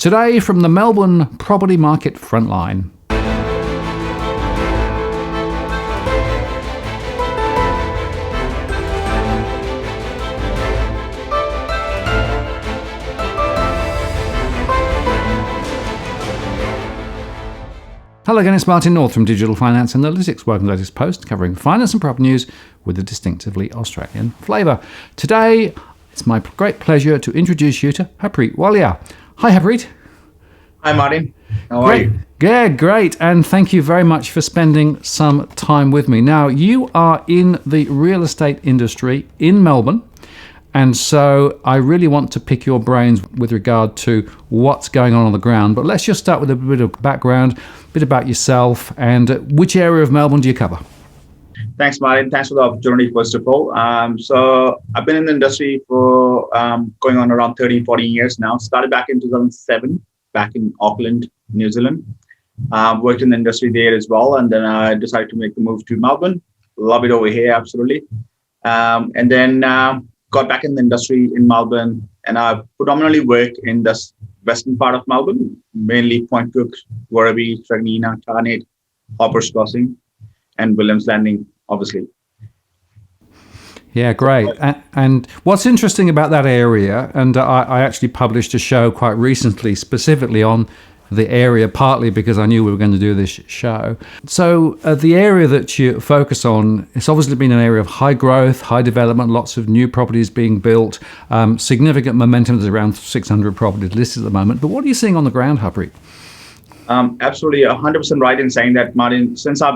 Today from the Melbourne property market frontline. Hello again, it's Martin North from Digital Finance Analytics, welcome to the latest post covering finance and property news with a distinctively Australian flavour. Today, it's my great pleasure to introduce you to Harpreet Walia. Hi Harpreet. Hi Martin, how are you? Yeah, great, and thank you very much for spending some time with me. Now, you are in the real estate industry in Melbourne, and so I really want to pick your brains with regard to what's going on the ground. But let's just start with a bit of background, a bit about yourself, and which area of Melbourne do you cover? Thanks, Martin. Thanks for the opportunity, first of all. So I've been in the industry for going on around 13, 14 years now. Started back in 2007, back in Auckland, New Zealand. Worked in the industry there as well. And then I decided to make the move to Melbourne. Love it over here, absolutely. And then got back in the industry in Melbourne. And I predominantly work in the western part of Melbourne, mainly Point Cook, Werribee, Truganina, Tarneit, Hoppers Crossing, and Williams Landing, obviously. Yeah, great. And what's interesting about that area, and I actually published a show quite recently specifically on the area, partly because I knew we were going to do this show. So the area that you focus on, it's obviously been an area of high growth, high development, lots of new properties being built, significant momentum. There's around 600 properties listed at the moment. But what are you seeing on the ground, Harpreet? Absolutely, 100% right in saying that, Martin. Since I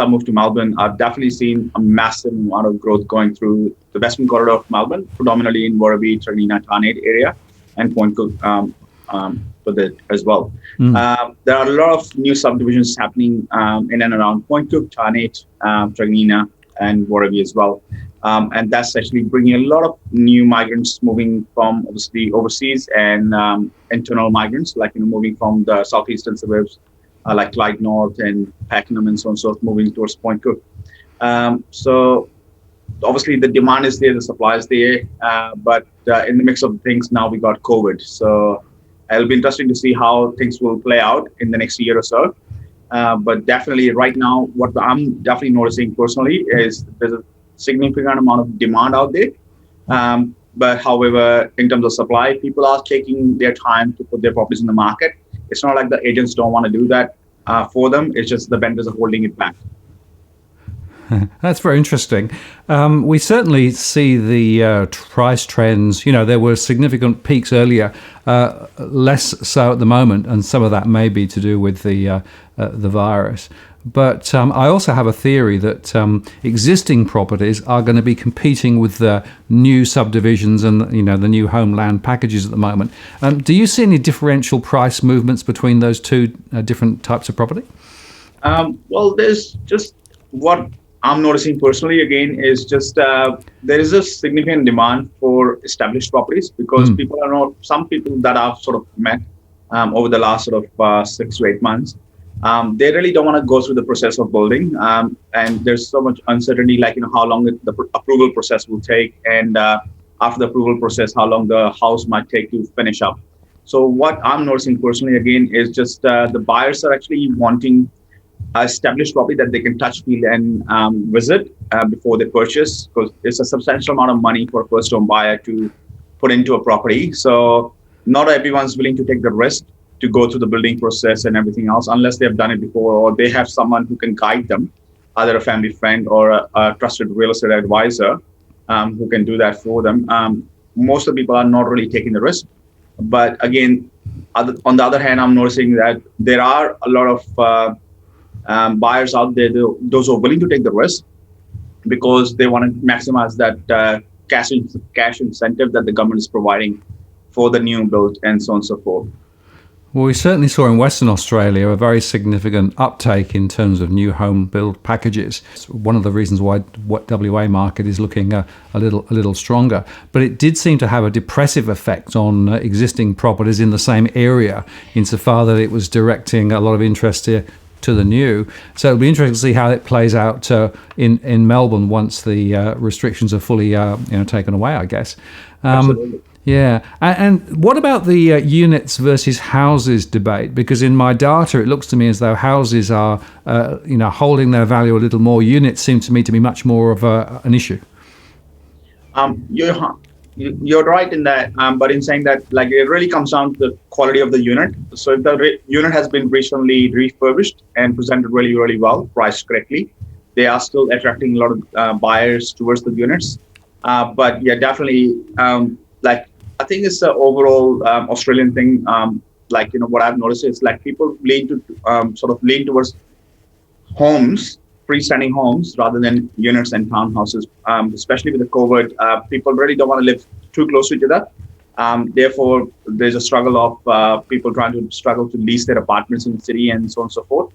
moved to Melbourne, I've definitely seen a massive amount of growth going through the western corridor of Melbourne, predominantly in Werribee, Truganina, Tarneit area, and Point Cook for that as well. There are a lot of new subdivisions happening in and around Point Cook, Tarneit, Truganina, and Werribee as well. And that's actually bringing a lot of new migrants moving from obviously overseas and internal migrants, like moving from the southeastern suburbs like Clyde North and Pakenham and so on and so forth, moving towards Point Cook. So obviously the demand is there, the supply is there, but in the mix of things now we got COVID. So it'll be interesting to see how things will play out in the next year or so. But definitely right now, what I'm definitely noticing personally is there's a significant amount of demand out there. But however, in terms of supply, people are taking their time to put their properties in the market. It's not like the agents don't want to do that for them. It's just the vendors are holding it back. That's very interesting. We certainly see the price trends. You know, there were significant peaks earlier, less so at the moment, and some of that may be to do with the virus. But I also have a theory that existing properties are going to be competing with the new subdivisions and the new homeland packages at the moment. Do you see any differential price movements between those two different types of property? Well, there's just what I'm noticing personally again is just there is a significant demand for established properties because some people that I've sort of met over the last sort of 6 to 8 months, they really don't want to go through the process of building, and there's so much uncertainty, like how long the approval process will take, and after the approval process, how long the house might take to finish up. So what I'm noticing personally again is just the buyers are actually wanting established property that they can touch, feel, and visit before they purchase, because it's a substantial amount of money for a first-home buyer to put into a property. So not everyone's willing to take the risk to go through the building process and everything else unless they've done it before or they have someone who can guide them, either a family friend or a trusted real estate advisor who can do that for them. Most of the people are not really taking the risk. But again, on the other hand, I'm noticing that there are a lot of buyers out there, those who are willing to take the risk because they want to maximize that cash incentive that the government is providing for the new build and so on and so forth. Well, we certainly saw in Western Australia a very significant uptake in terms of new home build packages. It's one of the reasons why what WA market is looking a little stronger. But it did seem to have a depressive effect on existing properties in the same area, insofar that it was directing a lot of interest to the new. So it'll be interesting to see how it plays out in Melbourne once the restrictions are fully taken away, I guess. Absolutely. Yeah, and what about the units versus houses debate? Because in my data, it looks to me as though houses are, holding their value a little more. Units seem to me to be much more of an issue. You're right in that, but in saying that, like, it really comes down to the quality of the unit. So if the unit has been recently refurbished and presented really, really well, priced correctly, they are still attracting a lot of buyers towards the units. But yeah, definitely, like, I think it's the overall Australian thing. What I've noticed is like people lean towards homes, freestanding homes, rather than units and townhouses. Especially with the COVID, people really don't want to live too close to each other. Therefore, there's a struggle of people trying to struggle to lease their apartments in the city and so on and so forth.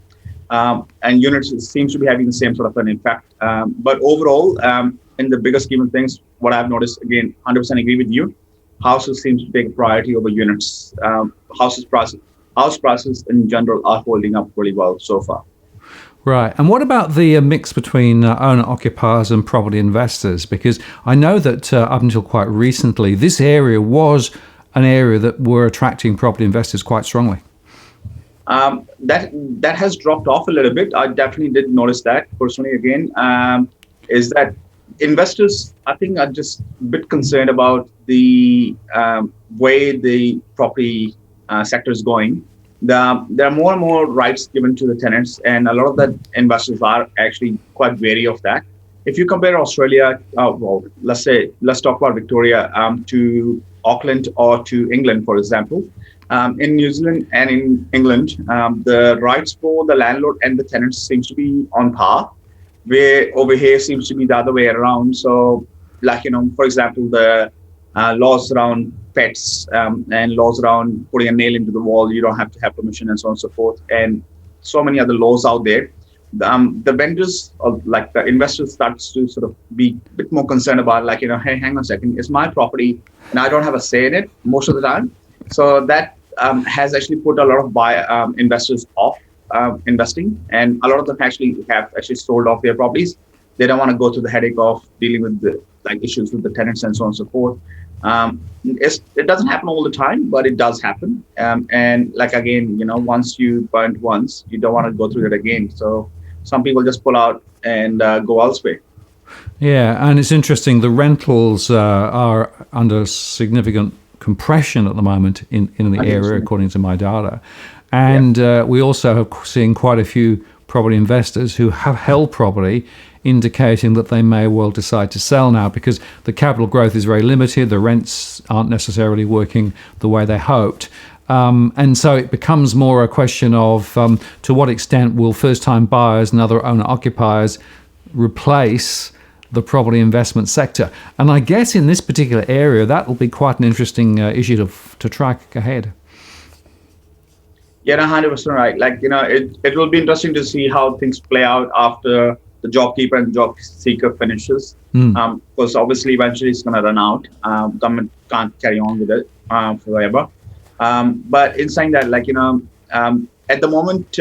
And units seems to be having the same sort of an impact. But overall, in the bigger scheme of things, what I've noticed, again, 100% agree with you, houses seems to take a priority over units. House prices in general are holding up really well so far. Right. And what about the mix between owner-occupiers and property investors? Because I know that up until quite recently, this area was an area that were attracting property investors quite strongly. That has dropped off a little bit. I definitely did notice that personally. Again, is that investors, I think, are just a bit concerned about the way the property sector is going. There are more and more rights given to the tenants, and a lot of the investors are actually quite wary of that. If you compare Australia, let's talk about Victoria, to Auckland or to England, for example. In New Zealand and in England, the rights for the landlord and the tenants seems to be on par, where over here seems to be the other way around. So, for example, the laws around pets and laws around putting a nail into the wall, you don't have to have permission and so on and so forth, and so many other laws out there. The vendors, or like the investors, starts to sort of be a bit more concerned about, hey, hang on a second, it's my property and I don't have a say in it most of the time. So that has actually put a lot of investors off investing, and a lot of them have actually sold off their properties. They don't want to go through the headache of dealing with the issues with the tenants and so on and so forth. It doesn't happen all the time, but it does happen. And again, once you burned once, you don't want to go through it again. So some people just pull out and go elsewhere. Yeah, and it's interesting. The rentals are under significant compression at the moment in the area, according to my data. And we also have seen quite a few property investors who have held property, indicating that they may well decide to sell now because the capital growth is very limited, the rents aren't necessarily working the way they hoped. And so it becomes more a question of to what extent will first-time buyers and other owner-occupiers replace the property investment sector. And I guess in this particular area, that will be quite an interesting issue to track ahead. Yeah, 100% right. It will be interesting to see how things play out after the JobKeeper and the job seeker finishes. Because obviously eventually it's going to run out. Government can't carry on with it forever. But in saying that, at the moment,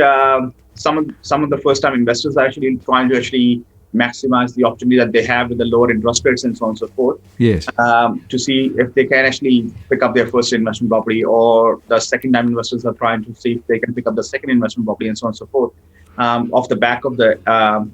some of the first-time investors are actually trying to maximize the opportunity that they have with the lower interest rates and so on and so forth. Yes. To see if they can actually pick up their first investment property, or the second-time investors are trying to see if they can pick up the second investment property and so on and so forth, off the back of the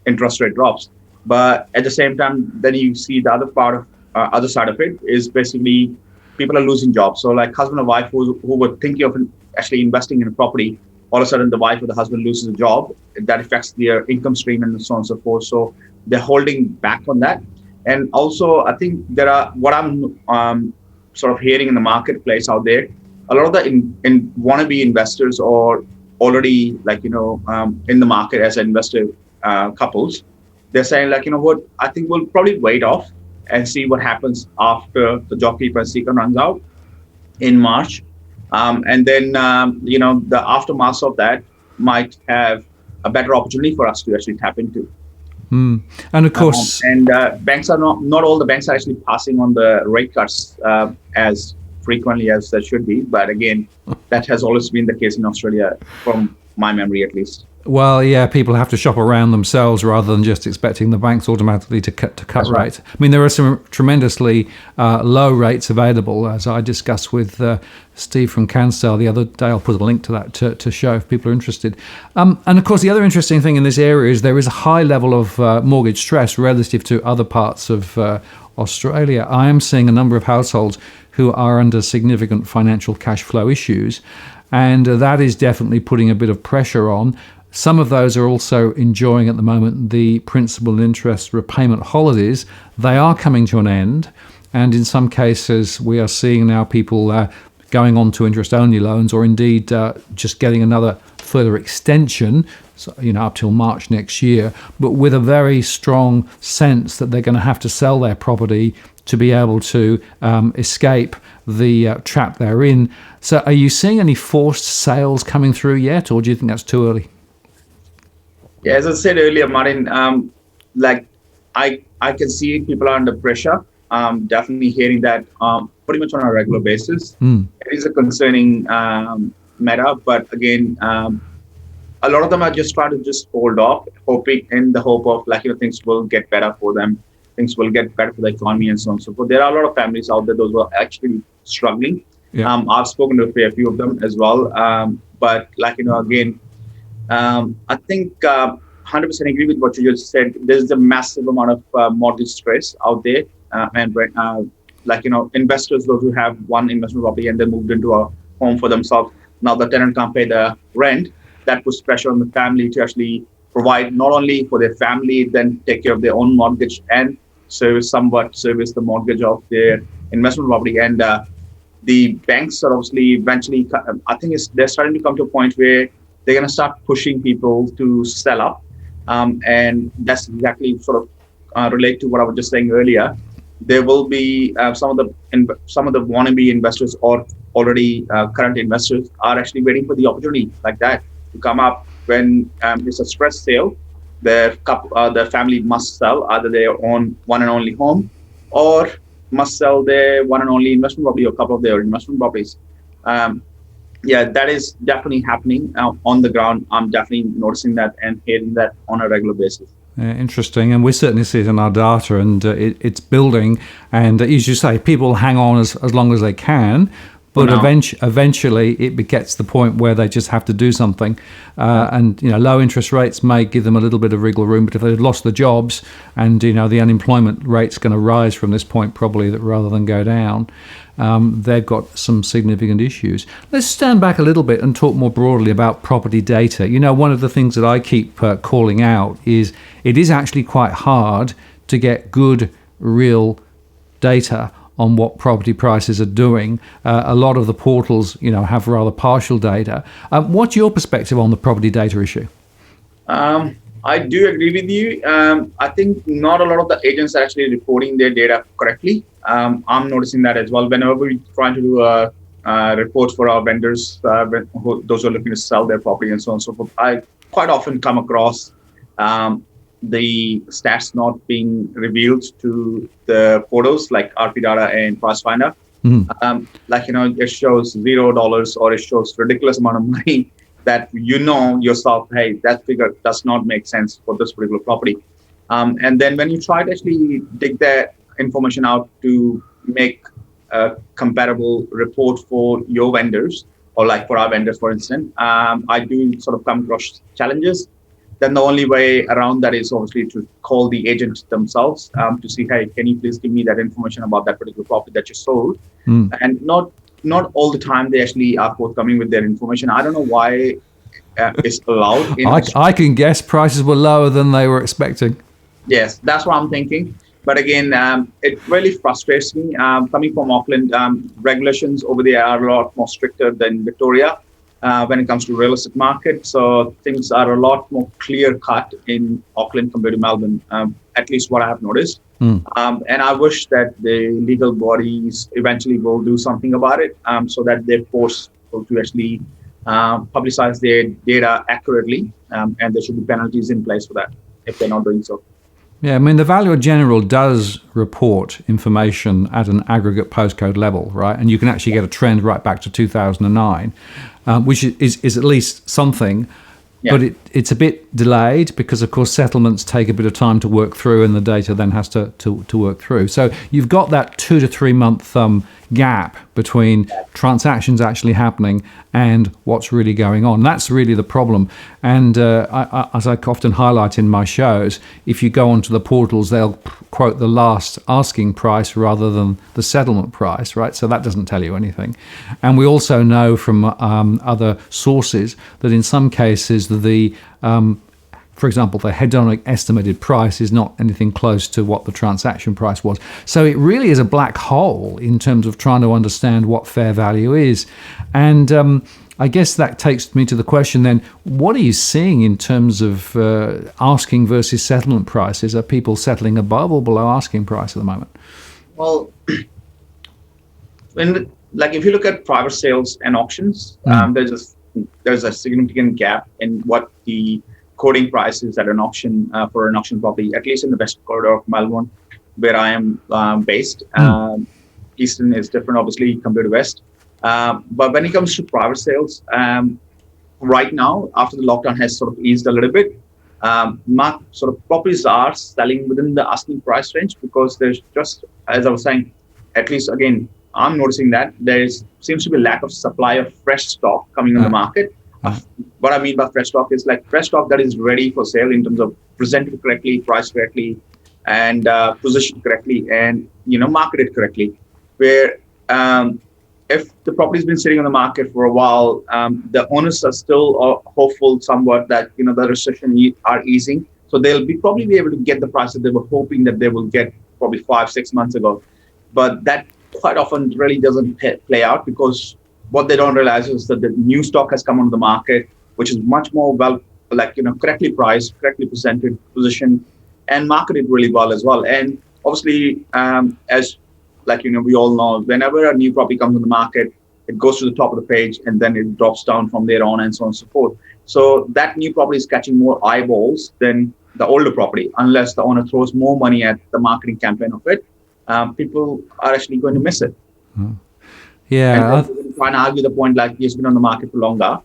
interest rate drops. But at the same time, then you see the other side of it is basically people are losing jobs. So husband and wife who were thinking of actually investing in a property, all of a sudden the wife or the husband loses a job. That affects their income stream and so on and so forth. So they're holding back on that. And also, I think there are, what I'm sort of hearing in the marketplace out there, a lot of the wannabe investors or already in the market as investor couples, they're saying what, I think we'll probably wait off and see what happens after the JobKeeper and Seeker runs out in March. And then, the aftermath of that might have a better opportunity for us to actually tap into. And of course, banks are not all the banks are actually passing on the rate cuts as frequently as there should be. But again, that has always been the case in Australia, from my memory at least. Well, yeah, people have to shop around themselves rather than just expecting the banks automatically to cut That's right. rates. I mean, there are some tremendously low rates available, as I discussed with Steve from Canstar the other day. I'll put a link to that to show if people are interested. And of course, the other interesting thing in this area is there is a high level of mortgage stress relative to other parts of Australia. I am seeing a number of households who are under significant financial cash flow issues, and that is definitely putting a bit of pressure on. Some of those are also enjoying at the moment the principal and interest repayment holidays. They are coming to an end, and in some cases we are seeing now people going on to interest-only loans, or indeed just getting another further extension, so, up till March next year, but with a very strong sense that they're going to have to sell their property to be able to escape the trap they're in. So are you seeing any forced sales coming through yet, or do you think that's too early? Yeah, as I said earlier, Martin, like I can see people are under pressure. Definitely hearing that pretty much on a regular basis. It is a concerning matter, but again, a lot of them are just trying to just hold off, hoping in the hope of things will get better for them, things will get better for the economy and so on and so forth. There are a lot of families out there those who are actually struggling. Yeah. I've spoken to a fair few of them as well, but again. I think 100% agree with what you just said. There's a massive amount of mortgage stress out there, and investors, those who have one investment property and then moved into a home for themselves. Now the tenant can't pay the rent. That puts pressure on the family to actually provide not only for their family, then take care of their own mortgage and service the mortgage of their investment property. And the banks are obviously eventually, I think they're starting to come to a point where they're going to start pushing people to sell up, and that's exactly sort of relate to what I was just saying earlier. There will be some of the wannabe investors or already current investors are actually waiting for the opportunity like that to come up when it's a stress sale. The family must sell either their own one and only home, or must sell their one and only investment property or a couple of their investment properties. Yeah, that is definitely happening on the ground. I'm definitely noticing that and hearing that on a regular basis. Interesting, and we certainly see it in our data, and it's building. And as you say, people hang on as long as they can, but eventually it gets to the point where they just have to do something. And low interest rates may give them a little bit of wriggle room, but if they've lost the jobs, and the unemployment rate's going to rise from this point probably rather than go down. They've got some significant issues. Let's stand back a little bit and talk more broadly about property data. One of the things that I keep calling out is it is actually quite hard to get good, real data on what property prices are doing. A lot of the portals, have rather partial data. What's your perspective on the property data issue? I do agree with you. I think not a lot of the agents are actually reporting their data correctly. I'm noticing that as well. Whenever we try to do a report for our vendors, those who are looking to sell their property and so on and so forth, I quite often come across the stats not being revealed to the portals like RP Data and Price Finder. It shows $0 or it shows ridiculous amount of money that yourself, hey, that figure does not make sense for this particular property. And then when you try to actually dig that information out to make a comparable report for your vendors, or like for our vendors, for instance, I do sort of come across challenges. Then the only way around that is obviously to call the agents themselves to see, hey, can you please give me that information about that particular property that you sold? And not all the time they actually are forthcoming with their information. I don't know why it's allowed. I can guess prices were lower than they were expecting. Yes, that's what I'm thinking. But again, it really frustrates me. Coming from Auckland, regulations over there are a lot more stricter than Victoria when it comes to real estate market. So things are a lot more clear cut in Auckland compared to Melbourne, at least what I have noticed. And I wish that the legal bodies eventually will do something about it so that they're forced to actually publicize their data accurately. And there should be penalties in place for that if they're not doing so. Yeah, I mean, the Valuer General does report information at an aggregate postcode level, right? And you can actually get a trend right back to 2009, which is at least something. Yeah. But it's a bit delayed because, of course, settlements take a bit of time to work through and the data then has to work through. So you've got that 2 to 3 month gap between transactions actually happening and what's really going on. That's really the problem. And as I often highlight in my shows, if you go onto the portals, they'll quote the last asking price rather than the settlement price, right? So that doesn't tell you anything. And we also know from other sources that in some cases for example, the hedonic estimated price is not anything close to what the transaction price was. So it really is a black hole in terms of trying to understand what fair value is. And I guess that takes me to the question then, what are you seeing in terms of asking versus settlement prices? Are people settling above or below asking price at the moment? Well, if you look at private sales and auctions, there's a significant gap in what the quoting price is at an auction for an auction property, at least in the west corridor of Melbourne, where I am based. Eastern is different, obviously, compared to west. But when it comes to private sales, right now, after the lockdown has sort of eased a little bit, properties are selling within the asking price range because there's just, as I was saying, at least again, I'm noticing that seems to be a lack of supply of fresh stock coming on the market. What I mean by fresh stock is like fresh stock that is ready for sale in terms of presented correctly, priced correctly, and positioned correctly, and marketed correctly. Where if the property's been sitting on the market for a while, the owners are still hopeful somewhat that the recession are easing, so they'll probably be able to get the price that they were hoping that they will get probably 5-6 months ago. But that quite often really doesn't play out because what they don't realize is that the new stock has come onto the market, which is much more correctly priced, correctly presented, positioned, and marketed really well as well. And obviously, as we all know, whenever a new property comes on the market, it goes to the top of the page and then it drops down from there on and so on and so forth. So that new property is catching more eyeballs than the older property, unless the owner throws more money at the marketing campaign of it. People are actually going to miss it. Yeah. And trying to argue the point it's been on the market for longer,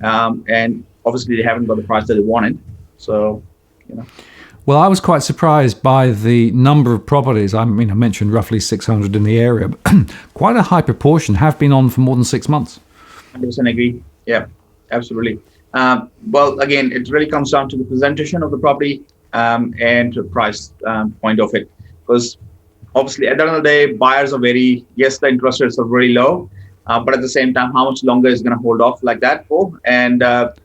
and obviously they haven't got the price that they wanted. So, Well, I was quite surprised by the number of properties. I mentioned roughly 600 in the area, but quite a high proportion have been on for more than 6 months. 100% agree. Yeah, absolutely. Well, again, it really comes down to the presentation of the property and the price point of it. Because obviously, at the end of the day, buyers are the interest rates are very low, but at the same time, how much longer is going to hold off like that for? And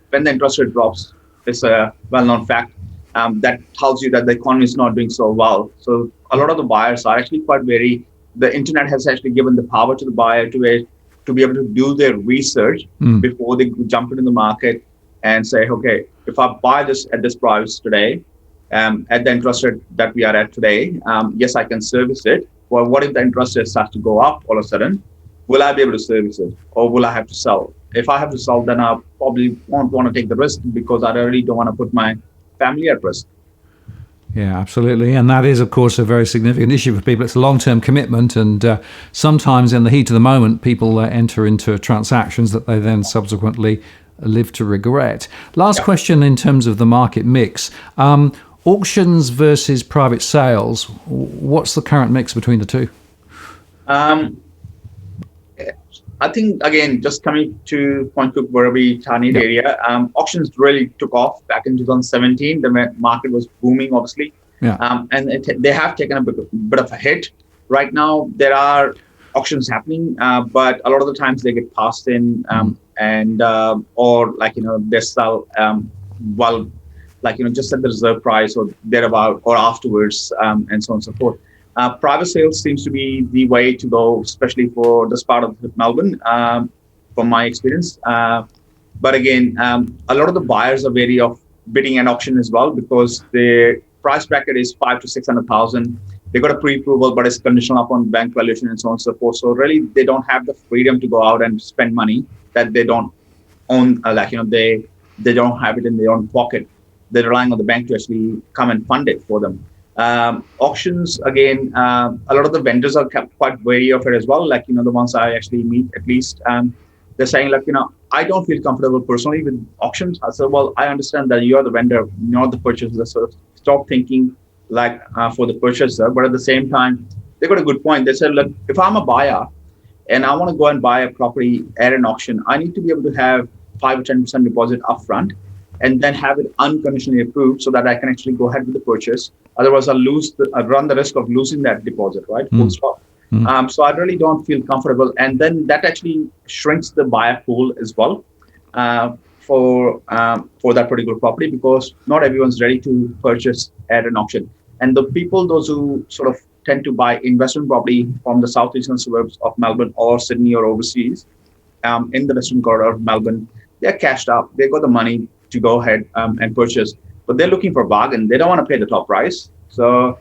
when the interest rate drops, it's a well-known fact. That tells you that the economy is not doing so well. So a lot of the buyers are actually quite wary. The internet has actually given the power to the buyer to be able to do their research before they jump into the market and say, okay, if I buy this at this price today, at the interest rate that we are at today, yes, I can service it. Well, what if the interest rate starts to go up all of a sudden? Will I be able to service it, or will I have to sell? If I have to sell, then I probably won't want to take the risk because I really don't want to put my family at risk. Yeah, absolutely. And that is, of course, a very significant issue for people. It's a long-term commitment, and sometimes in the heat of the moment, people enter into transactions that they then subsequently live to regret. Last question in terms of the market mix. Auctions versus private sales, what's the current mix between the two? I think, again, just coming to Point Cook, Werribee, Tarneit area, auctions really took off back in 2017. The market was booming, obviously. Yeah. And they have taken a bit of a hit. Right now, there are auctions happening, but a lot of the times they get passed in or they sell just at the reserve price or thereabout or afterwards and so on and so forth. Private sales seems to be the way to go, especially for this part of Melbourne, from my experience. But again, a lot of the buyers are wary of bidding at auction as well because the price bracket is 500,000 to 600,000. They got a pre-approval, but it's conditional upon bank valuation and so on and so forth. So really, they don't have the freedom to go out and spend money that they don't own. They don't have it in their own pocket. They're relying on the bank to actually come and fund it for them. Auctions, again, a lot of the vendors are quite wary of it as well. The ones I actually meet, at least, they're saying, like, I don't feel comfortable personally with auctions. I said, well, I understand that you're the vendor, not the purchaser. So stop thinking like for the purchaser. But at the same time, they got a good point. They said, look, if I'm a buyer and I want to go and buy a property at an auction, I need to be able to have 5 or 10% deposit upfront and then have it unconditionally approved so that I can actually go ahead with the purchase. Otherwise, I'll run the risk of losing that deposit, right? Full stop. So I really don't feel comfortable. And then that actually shrinks the buyer pool as well for that particular property, because not everyone's ready to purchase at an auction. And the people, those who sort of tend to buy investment property from the southeastern suburbs of Melbourne or Sydney or overseas, in the western corridor of Melbourne, they're cashed up. They got the money to go ahead and purchase, but they're looking for a bargain. They don't want to pay the top price. So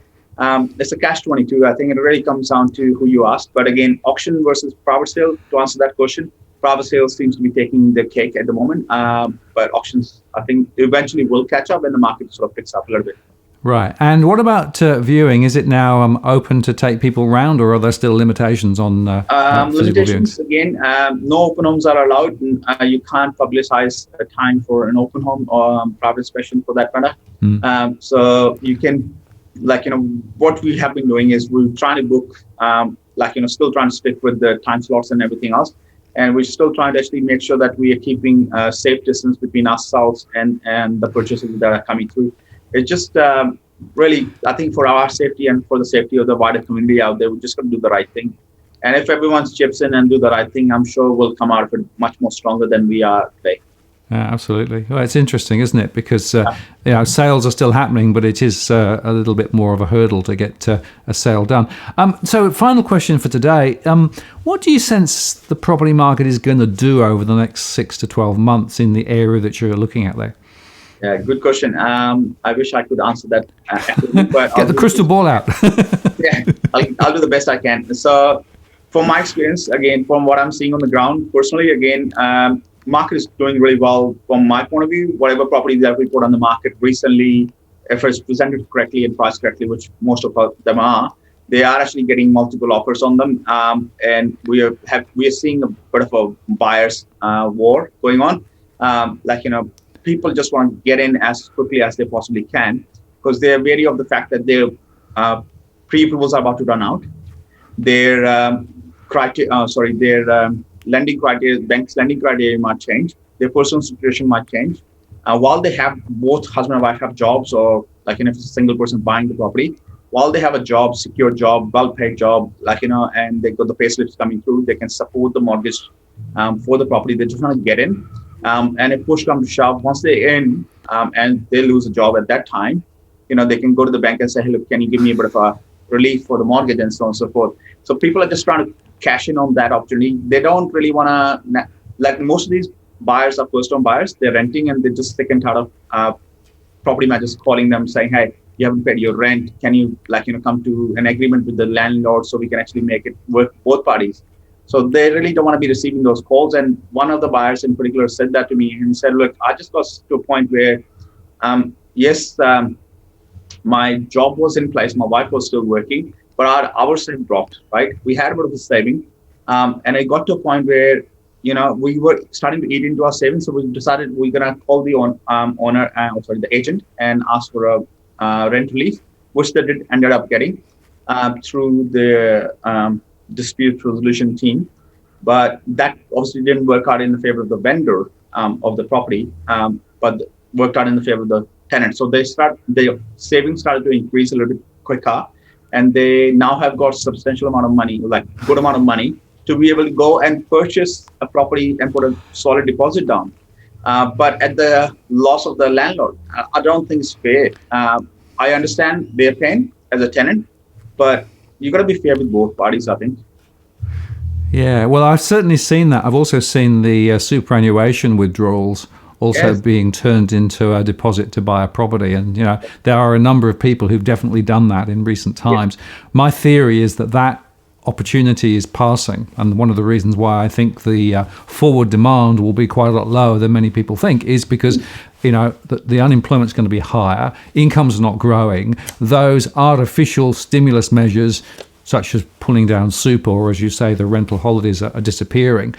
it's a catch-22. I think it really comes down to who you ask. But again, auction versus private sale, to answer that question, private sale seems to be taking the cake at the moment. But auctions, I think, eventually will catch up when the market sort of picks up a little bit. Right. And what about viewing? Is it now open to take people round, or are there still limitations on limitations? Again, no open homes are allowed. You can't publicize a time for an open home or private inspection for that matter. So you can, what we have been doing is we're trying to book, still trying to stick with the time slots and everything else. And we're still trying to actually make sure that we are keeping a safe distance between ourselves and the purchasers that are coming through. It's just really, I think, for our safety and for the safety of the wider community out there, we're just going to do the right thing. And if everyone chips in and do the right thing, I'm sure we'll come out of it much more stronger than we are today. Absolutely. Well, it's interesting, isn't it? Because sales are still happening, but it is a little bit more of a hurdle to get a sale done. So final question for today. What do you sense the property market is going to do over the next 6 to 12 months in the area that you're looking at there? Yeah, good question. I wish I could answer that. But get the crystal ball out. Yeah, I'll do the best I can. So from my experience, again, from what I'm seeing on the ground, personally, again, market is doing really well from my point of view. Whatever properties that we put on the market recently, if it's presented correctly and priced correctly, which most of them are, they are actually getting multiple offers on them. And we are seeing a bit of a buyer's war going on. People just want to get in as quickly as they possibly can because they're wary of the fact that their pre-approvals are about to run out. Their lending criteria, bank's lending criteria might change. Their personal situation might change. While they have both husband and wife have jobs, or if it's a single person buying the property, while they have a job, secure job, well-paid job, and they got the pay slips coming through, they can support the mortgage for the property. They just want to get in. And if push comes to shove, once they're in and they lose a job at that time, they can go to the bank and say, hey, look, can you give me a bit of a relief for the mortgage and so on and so forth. So people are just trying to cash in on that opportunity. They don't really want to, most of these buyers are first-time buyers. They're renting and they're just sick and tired of property managers calling them saying, hey, you haven't paid your rent. Can you, come to an agreement with the landlord so we can actually make it work for both parties? So they really don't want to be receiving those calls. And one of the buyers in particular said that to me and said, look, I just got to a point where, my job was in place. My wife was still working, but our hours have dropped, right? We had a bit of a saving. And it got to a point where, we were starting to eat into our savings. So we decided we're going to call the the agent and ask for a rent relief, which they ended up getting through the dispute resolution team, but that obviously didn't work out in the favor of the vendor of the property, but worked out in the favor of the tenant. So their savings started to increase a little bit quicker, and they now have got substantial amount of money, good amount of money, to be able to go and purchase a property and put a solid deposit down. But at the loss of the landlord, I don't think it's fair. I understand their pain as a tenant, but you got to be fair with both parties, I think. Yeah, well, I've certainly seen that. I've also seen the superannuation withdrawals also being turned into a deposit to buy a property. And, there are a number of people who've definitely done that in recent times. Yeah. My theory is that opportunity is passing. And one of the reasons why I think the forward demand will be quite a lot lower than many people think is because the unemployment's going to be higher, income's not growing, those artificial stimulus measures such as pulling down super, or as you say, the rental holidays are disappearing.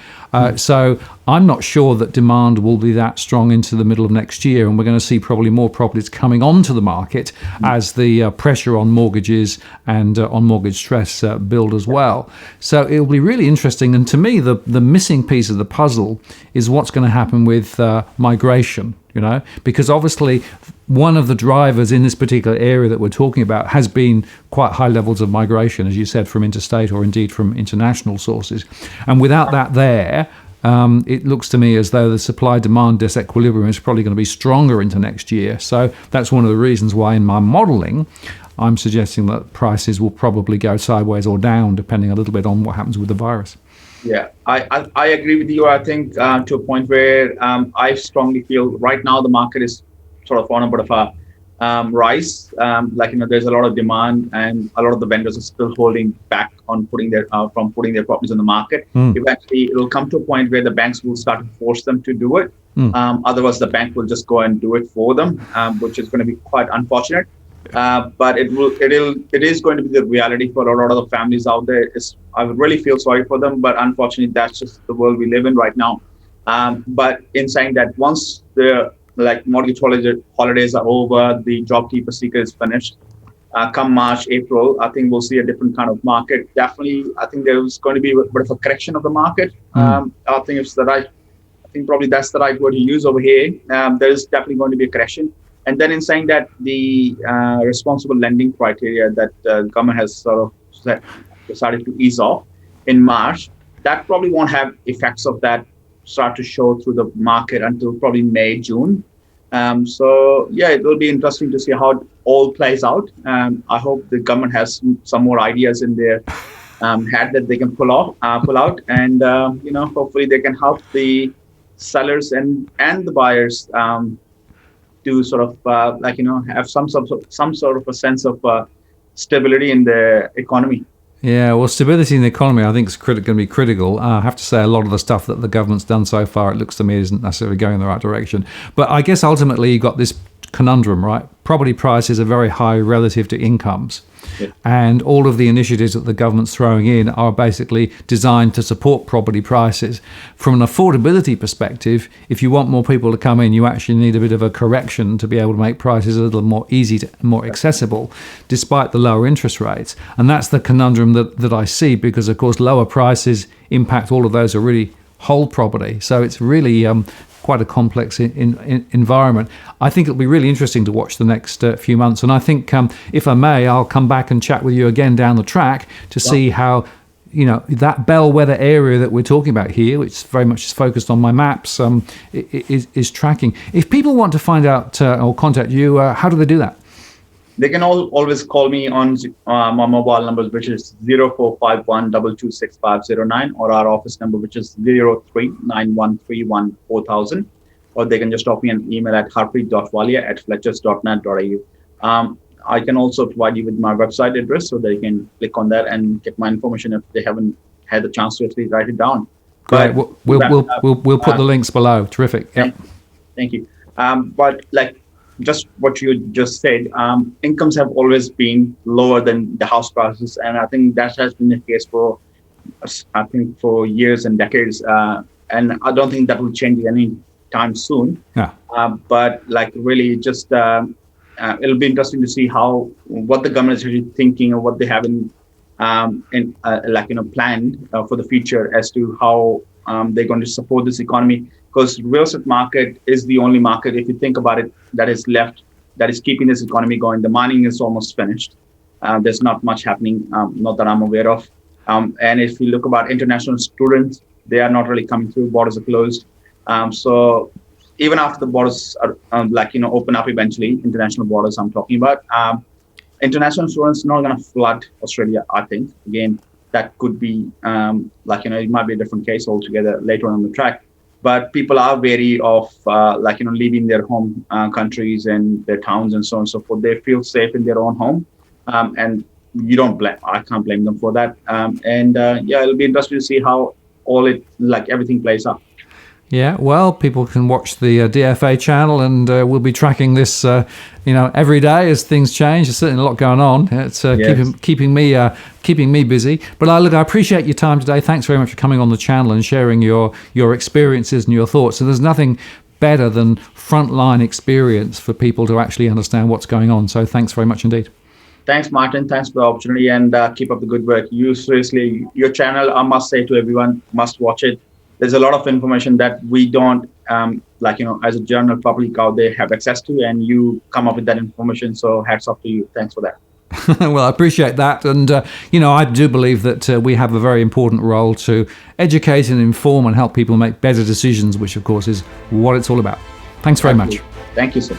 So I'm not sure that demand will be that strong into the middle of next year, and we're going to see probably more properties coming onto the market as the pressure on mortgages and on mortgage stress build as well. So it'll be really interesting. And to me, the missing piece of the puzzle is what's going to happen with migration, because obviously one of the drivers in this particular area that we're talking about has been quite high levels of migration, as you said, from interstate or indeed from international sources. And without that there, it looks to me as though the supply-demand disequilibrium is probably going to be stronger into next year. So that's one of the reasons why in my modelling, I'm suggesting that prices will probably go sideways or down, depending a little bit on what happens with the virus. Yeah, I agree with you. I think to a point where I strongly feel right now the market is sort of on a bit of a rise. There's a lot of demand, and a lot of the vendors are still holding back on putting their properties on the market. Eventually, it will come to a point where the banks will start to force them to do it. Otherwise, the bank will just go and do it for them, which is going to be quite unfortunate. But it is going to be the reality for a lot of the families out there. I would really feel sorry for them, but unfortunately, that's just the world we live in right now. But in saying that, once the mortgage holidays are over, the job keeper seeker is finished, come March, April, I think we'll see a different kind of market. Definitely, I think there's going to be a bit of a correction of the market. I think probably that's the right word to use over here. There is definitely going to be a correction. And then in saying that, the responsible lending criteria that the government has sort of decided to ease off in March, that probably won't have effects of that start to show through the market until probably May, June. So it will be interesting to see how it all plays out. I hope the government has some more ideas in their head that they can pull out, and hopefully they can help the sellers and the buyers to sort of have some sort of a sense of stability in the economy. Yeah, well, stability in the economy, I think, is going to be critical. I have to say, a lot of the stuff that the government's done so far, it looks to me, isn't necessarily going in the right direction. But I guess ultimately you've got this conundrum, right? Property prices are very high relative to incomes. Yeah. And all of the initiatives that the government's throwing in are basically designed to support property prices. From an affordability perspective, if you want more people to come in, you actually need a bit of a correction to be able to make prices a little more more accessible, despite the lower interest rates. And that's the conundrum that I see, because, of course, lower prices impact all of those who really hold property. So it's really quite a complex environment. I think it'll be really interesting to watch the next few months. And I think, if I may, I'll come back and chat with you again down the track to see how, that bellwether area that we're talking about here, which very much is focused on my maps, is tracking. If people want to find out or contact you, how do they do that? They can always call me on my mobile number, which is 0451 226509, or our office number, which is 0391314000. Or they can just drop me an email at harpreet.walia@fletchers.net.au. I can also provide you with my website address so they can click on that and get my information if they haven't had the chance to actually write it down. Great. We'll put the links below. Terrific. Yep. Thank you. But just what you just said, incomes have always been lower than the house prices, and I think that has been the case for years and decades, and I don't think that will change any time soon. Yeah. But really, just it'll be interesting to see what the government is really thinking, or what they have planned for the future as to how they're going to support this economy. Because real estate market is the only market, if you think about it, that is left, that is keeping this economy going. The mining is almost finished. There's not much happening, not that I'm aware of. And if you look about international students, they are not really coming through. Borders are closed. So even after the borders are open up eventually, international borders I'm talking about, international students are not going to flood Australia, I think. Again, that could be, it might be a different case altogether later on the track. But people are wary of, leaving their home countries and their towns and so on and so forth. They feel safe in their own home, and I can't blame them for that. It'll be interesting to see how everything plays out. Yeah, well, people can watch the DFA channel, and we'll be tracking this, every day as things change. There's certainly a lot going on. It's Yes. keeping me busy. But I appreciate your time today. Thanks very much for coming on the channel and sharing your experiences and your thoughts. And there's nothing better than frontline experience for people to actually understand what's going on. So thanks very much indeed. Thanks, Martin. Thanks for the opportunity, and keep up the good work. You seriously, your channel, I must say to everyone, must watch it. There's a lot of information that we don't, as a general public out there, have access to, and you come up with that information. So hats off to you. Thanks for that. Well, I appreciate that. And, I do believe that we have a very important role to educate and inform and help people make better decisions, which, of course, is what it's all about. Thanks very much. Thank you, sir.